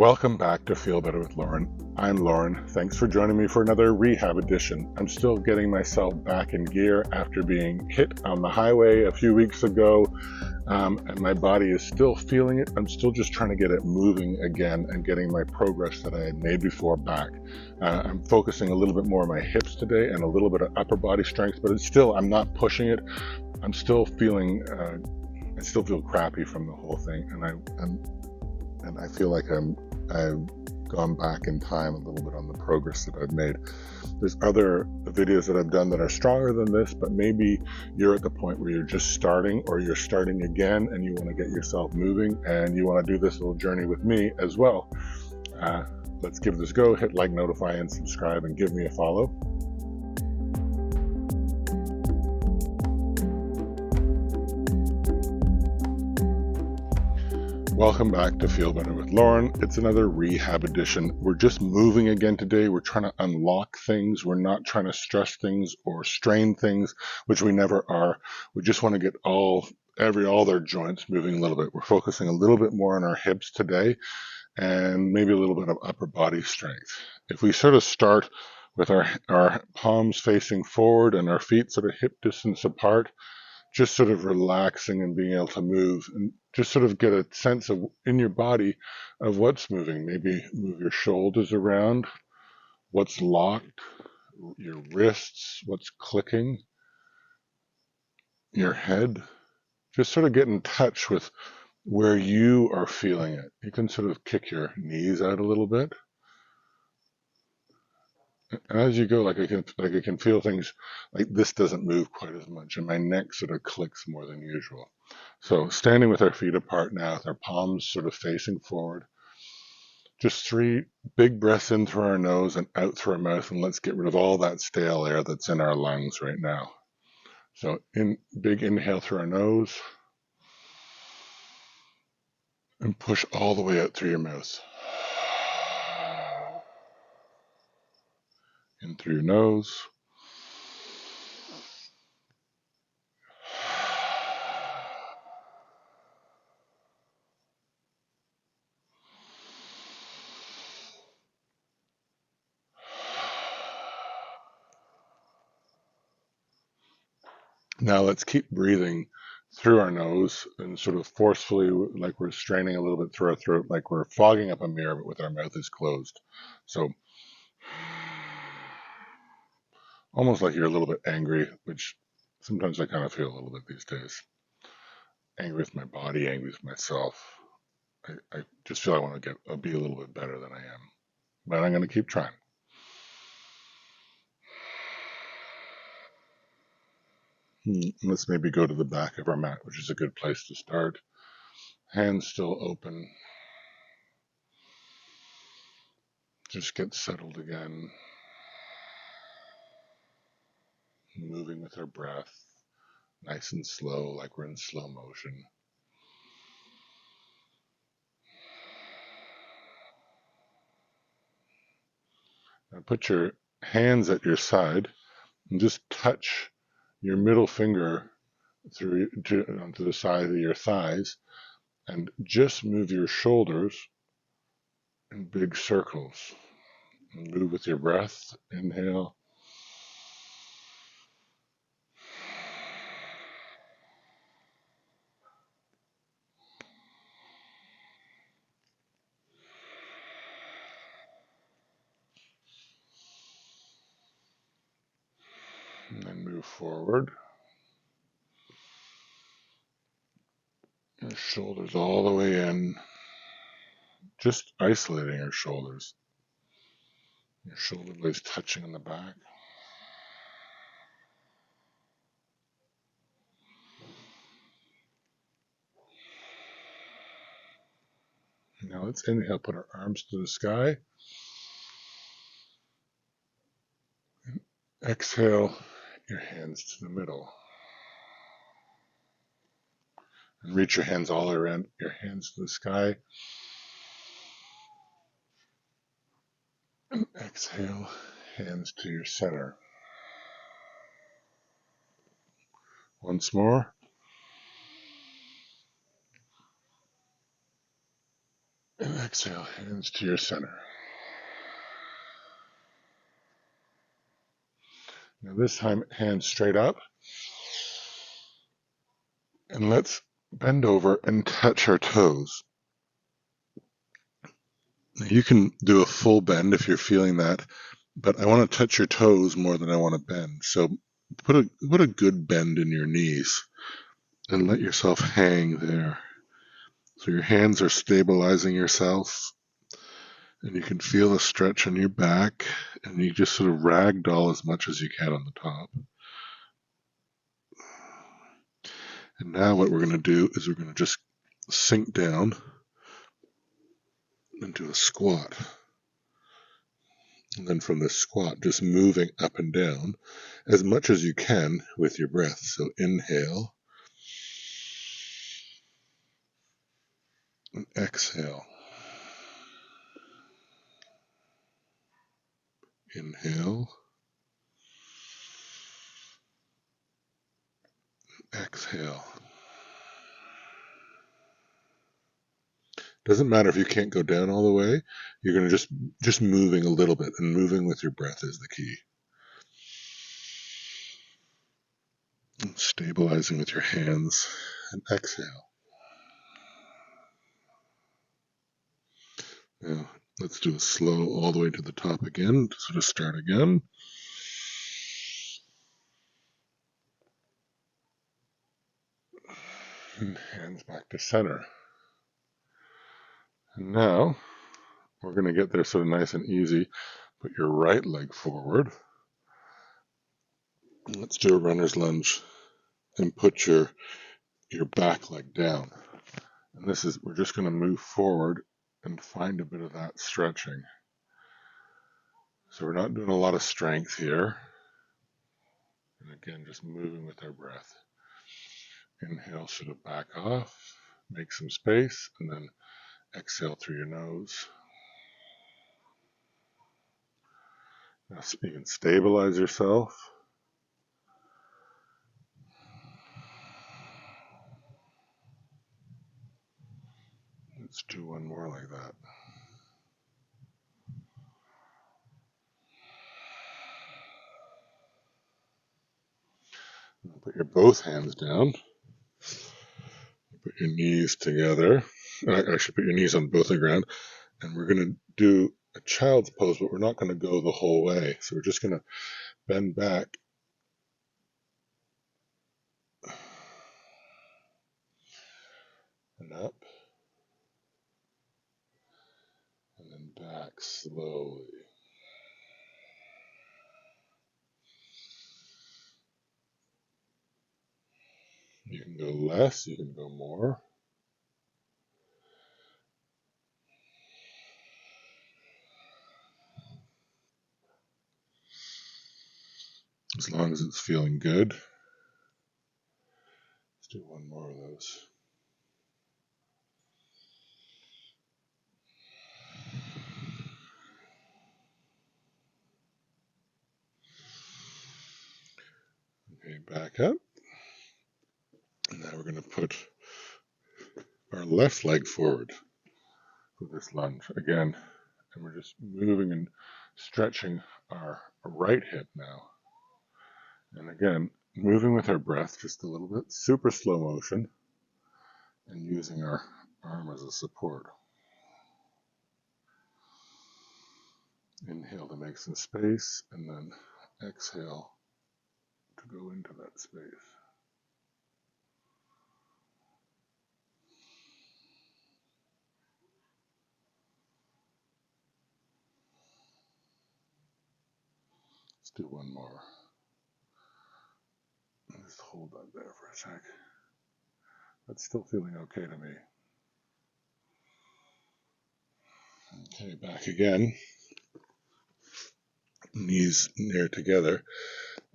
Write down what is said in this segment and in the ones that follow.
Welcome back to Feel Better with Lauren. I'm Lauren. Thanks for joining me for another rehab edition. I'm still getting myself back in gear after being hit on the highway a few weeks ago, and my body is still feeling it. I'm still just trying to get it moving again and getting my progress that I had made before back. I'm focusing a little bit more on my hips today and a little bit of upper body strength, but it's still, I'm not pushing it. I'm still feeling, I still feel crappy from the whole thing, and I feel like I've gone back in time a little bit on the progress that I've made. There's other videos that I've done that are stronger than this, but maybe you're at the point where you're just starting or you're starting again and you want to get yourself moving and you want to do this little journey with me as well. Let's give this a go. Hit like, notify, and subscribe, and give me a follow. Welcome back to Feel Better with Lauren. It's another rehab edition. We're just moving again today. We're trying to unlock things. We're not trying to stress things or strain things, which we never are. We just want to get all their joints moving a little bit. We're focusing a little bit more on our hips today and maybe a little bit of upper body strength. If we sort of start with our palms facing forward and our feet sort of hip distance apart, just sort of relaxing and being able to move and just sort of get a sense of in your body of what's moving. Maybe move your shoulders around, what's locked, your wrists, what's clicking, your head. Just sort of get in touch with where you are feeling it. You can sort of kick your knees out a little bit. And as you go, I can feel things like this doesn't move quite as much, and my neck sort of clicks more than usual. So standing with our feet apart now, with our palms sort of facing forward, just 3 big breaths in through our nose and out through our mouth, and let's get rid of all that stale air that's in our lungs right now. So big inhale through our nose, and push all the way out through your mouth. In through your nose. Now let's keep breathing through our nose and sort of forcefully, like we're straining a little bit through our throat, like we're fogging up a mirror, but with our mouth is closed. So almost like you're a little bit angry, which sometimes I kind of feel a little bit these days. Angry with my body, angry with myself. I just feel I want to be a little bit better than I am. But I'm going to keep trying. Let's maybe go to the back of our mat, which is a good place to start. Hands still open. Just get settled again. Moving with our breath, nice and slow, like we're in slow motion. Now put your hands at your side and just touch your middle finger onto the side of your thighs, and just move your shoulders in big circles. And move with your breath. Inhale. And then move forward. Your shoulders all the way in. Just isolating your shoulders. Your shoulder blades touching in the back. Now let's inhale, put our arms to the sky. Exhale, your hands to the middle. And reach your hands all around, your hands to the sky. And exhale, hands to your center. Once more. And exhale, hands to your center. Now this time, hands straight up. And let's bend over and touch our toes. Now you can do a full bend if you're feeling that, but I want to touch your toes more than I want to bend. So put a good bend in your knees and let yourself hang there. So your hands are stabilizing yourself, and you can feel a stretch on your back, and you just sort of ragdoll as much as you can on the top. And now what we're going to do is we're going to just sink down into a squat. And then from this squat, just moving up and down as much as you can with your breath. So inhale and exhale. Inhale, exhale. Doesn't matter if you can't go down all the way. You're going to just moving a little bit, and moving with your breath is the key. And stabilizing with your hands, and exhale. Now, let's do a slow all the way to the top again, to sort of start again. And hands back to center. And now, we're going to get there sort of nice and easy. Put your right leg forward. Let's do a runner's lunge and put your back leg down. And we're just going to move forward and find a bit of that stretching. So we're not doing a lot of strength here. And again, just moving with our breath. Inhale, sort of back off, make some space, and then exhale through your nose. Now you can stabilize yourself. Let's do one more like that. Put your both hands down. Put your knees together. Actually, put your knees on both the ground. And we're going to do a child's pose, but we're not going to go the whole way. So we're just going to bend back. And up. And then back slowly. You can go less, you can go more. As long as it's feeling good. Let's do one more of those. Okay, back up. And now we're going to put our left leg forward for this lunge again. And we're just moving and stretching our right hip now. And again, moving with our breath just a little bit, super slow motion, and using our arm as a support. Inhale to make some space, and then exhale to go into that space. Let's do one more. Just hold that there for a sec. That's still feeling okay to me. Okay, back again. Knees near together.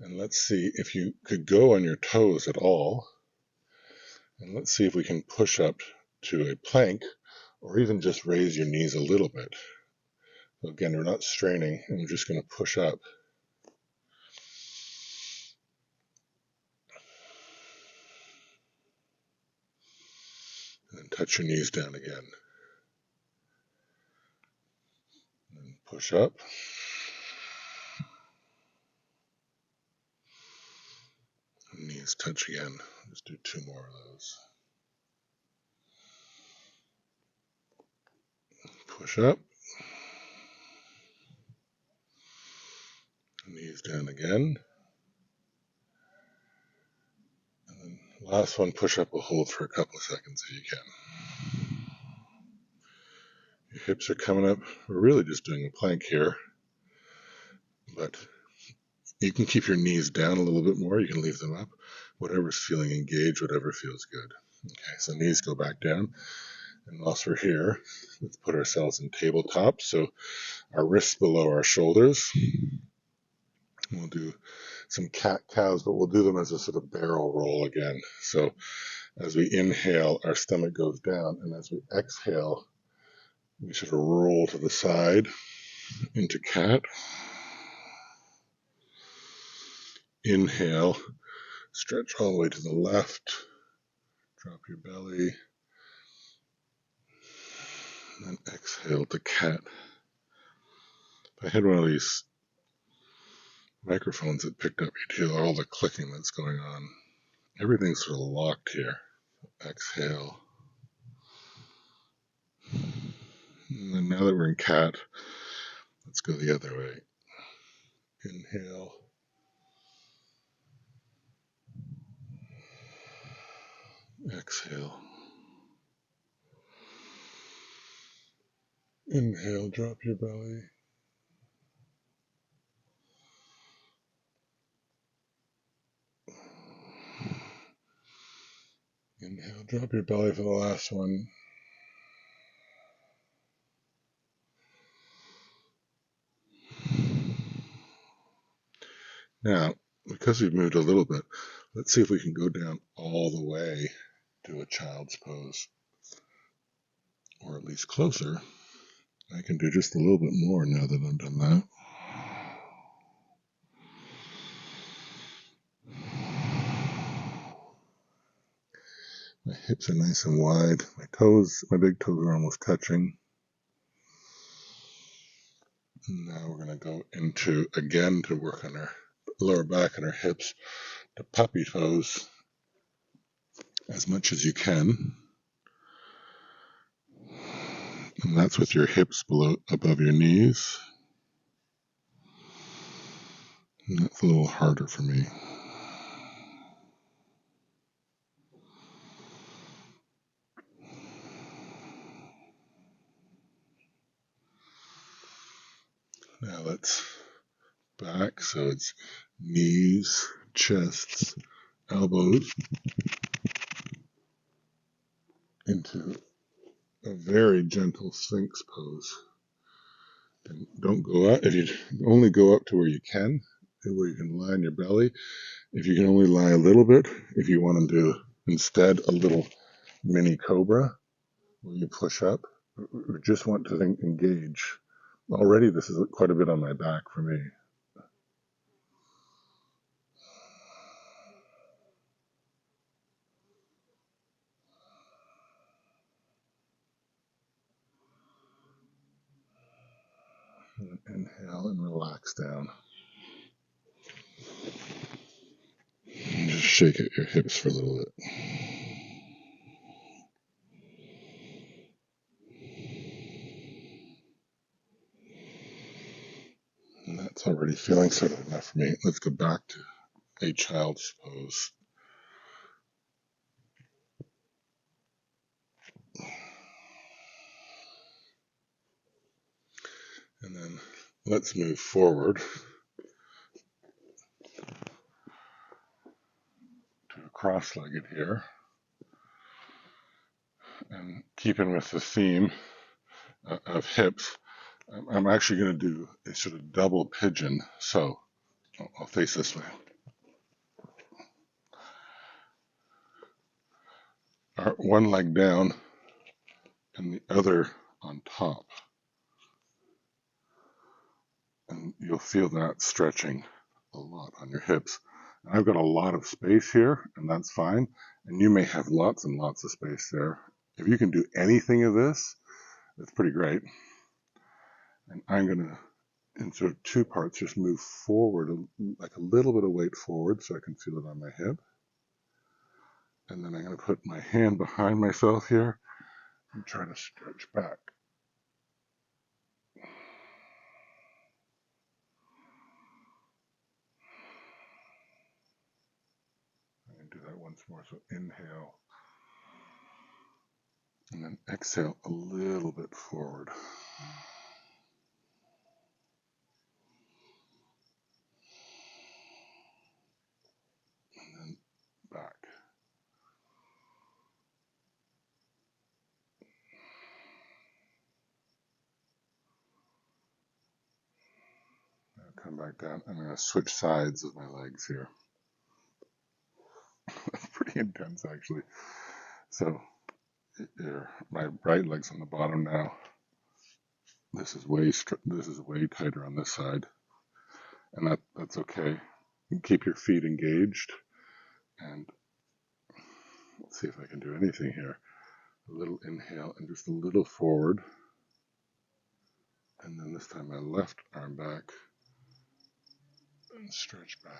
And let's see if you could go on your toes at all. And let's see if we can push up to a plank, or even just raise your knees a little bit. So again, we're not straining, and we're just going to push up. And then touch your knees down again. Push up. Knees touch again. Just do 2 more of those. Push up. Knees down again. And then last one, push up, we'll hold for a couple of seconds if you can. Your hips are coming up. We're really just doing a plank here, but you can keep your knees down a little bit more. You can leave them up. Whatever's feeling engaged, whatever feels good. Okay, so knees go back down. And whilst we're here, let's put ourselves in tabletop. So our wrists below our shoulders. We'll do some cat-cows, but we'll do them as a sort of barrel roll again. So as we inhale, our stomach goes down. And as we exhale, we sort of roll to the side into cat. Inhale, stretch all the way to the left. Drop your belly. And then exhale to cat. If I had one of these microphones that picked up, you'd hear all the clicking that's going on. Everything's sort of locked here. Exhale. And then now that we're in cat, let's go the other way. Inhale. Exhale. Inhale, drop your belly. Inhale, drop your belly for the last one. Now, because we've moved a little bit, let's see if we can go down all the way to a child's pose, or at least closer. I can do just a little bit more now that I've done that. My hips are nice and wide. My big toes are almost touching. And now we're going to go into, again, to work on our lower back and our hips, to puppy pose as much as you can. And that's with your hips above your knees. And that's a little harder for me. Now let's back, so it's knees, chests, elbows into a very gentle Sphinx pose. And don't go up. If you only go up to where you can lie on your belly. If you can only lie a little bit, if you want to do instead a little mini cobra where you push up, or just want to engage. Already this is quite a bit on my back for me. Inhale and relax down. And just shake at your hips for a little bit. And that's already feeling sort of enough for me. Let's go back to a child's pose. And then let's move forward to a cross-legged here. And keeping with the theme of hips, I'm actually going to do a sort of double pigeon. So I'll face this way. One leg down and the other on top. And you'll feel that stretching a lot on your hips. And I've got a lot of space here, and that's fine. And you may have lots and lots of space there. If you can do anything of this, it's pretty great. And I'm going to, in sort of two parts, just move forward, like a little bit of weight forward so I can feel it on my hip. And then I'm going to put my hand behind myself here and try to stretch back. I'm going to do that once more. So inhale. And then exhale a little bit forward. And then back. Now come back down. I'm going to switch sides of my legs here. That's pretty intense, actually. So here, my right leg's on the bottom now. This is way tighter on this side, and that's okay. You keep your feet engaged, and let's see if I can do anything here. A little inhale and just a little forward, and then this time my left arm back and stretch back.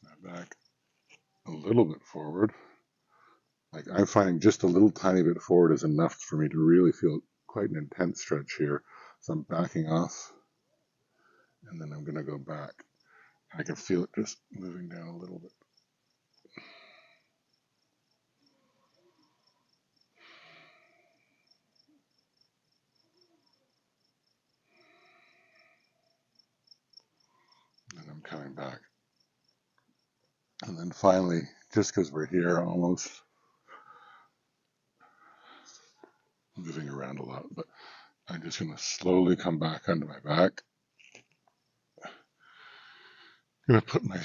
Now back a little bit forward. Like I'm finding just a little tiny bit forward is enough for me to really feel quite an intense stretch here. So I'm backing off, and then I'm going to go back. I can feel it just moving down a little bit. And I'm coming back. And then finally, just because we're here, almost moving around a lot, but I'm just going to slowly come back onto my back. I'm going to put my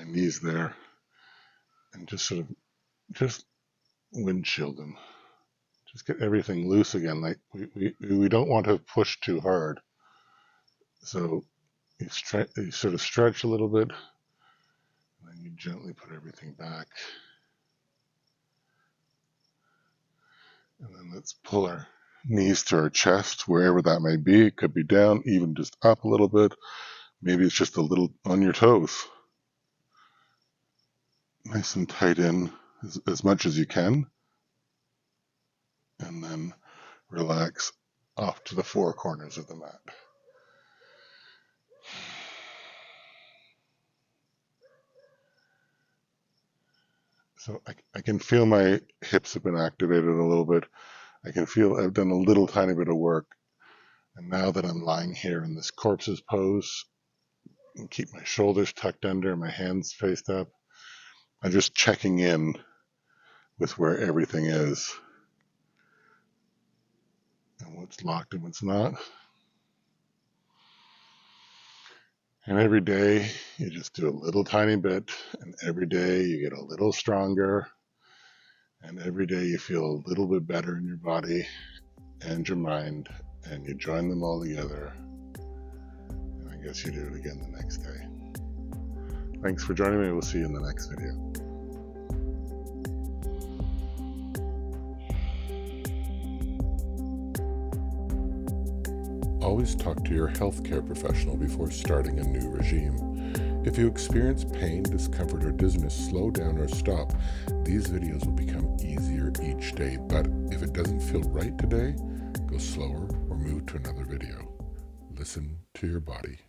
knees there and just sort of just windshield them. Just get everything loose again. Like we don't want to push too hard. So you sort of stretch a little bit, and then you gently put everything back. And then let's pull our knees to our chest, wherever that may be. It could be down, even just up a little bit. Maybe it's just a little on your toes. Nice and tight in as much as you can. And then relax off to the four corners of the mat. So I can feel my hips have been activated a little bit. I can feel I've done a little tiny bit of work. And now that I'm lying here in this corpse's pose, and keep my shoulders tucked under, my hands faced up, I'm just checking in with where everything is and what's locked and what's not. And every day you just do a little tiny bit, and every day you get a little stronger, and every day you feel a little bit better in your body and your mind, and you join them all together. And I guess you do it again the next day. Thanks for joining me. We'll see you in the next video. Always talk to your healthcare professional before starting a new regime. If you experience pain, discomfort, or dizziness, slow down or stop. These videos will become easier each day, but if it doesn't feel right today, go slower or move to another video. Listen to your body.